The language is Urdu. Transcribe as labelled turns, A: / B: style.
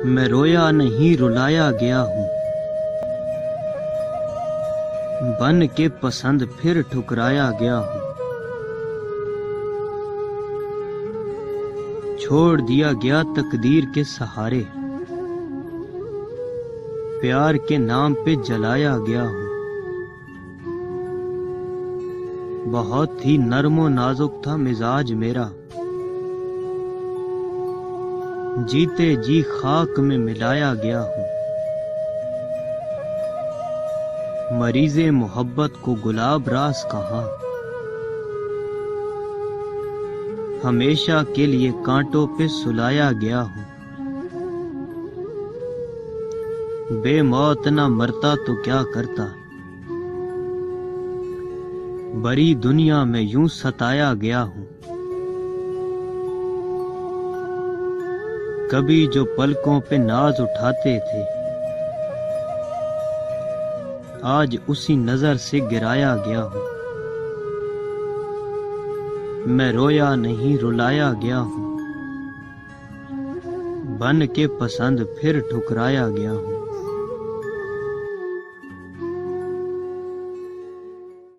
A: میں رویا نہیں رلایا گیا ہوں، بن کے پسند پھر ٹھکرایا گیا ہوں۔ چھوڑ دیا گیا تقدیر کے سہارے، پیار کے نام پہ جلایا گیا ہوں۔ بہت ہی نرم و نازک تھا مزاج میرا، جیتے جی خاک میں ملایا گیا ہوں۔ مریض محبت کو گلاب راس کہاں، ہمیشہ کے لیے کانٹوں پہ سلایا گیا ہوں۔ بے موت نہ مرتا تو کیا کرتا، بڑی دنیا میں یوں ستایا گیا ہوں۔ کبھی جو پلکوں پہ ناز اٹھاتے تھے، آج اسی نظر سے گرایا گیا ہوں۔ میں رویا نہیں رلایا گیا ہوں، بن کے پسند پھر ٹھکرایا گیا ہوں۔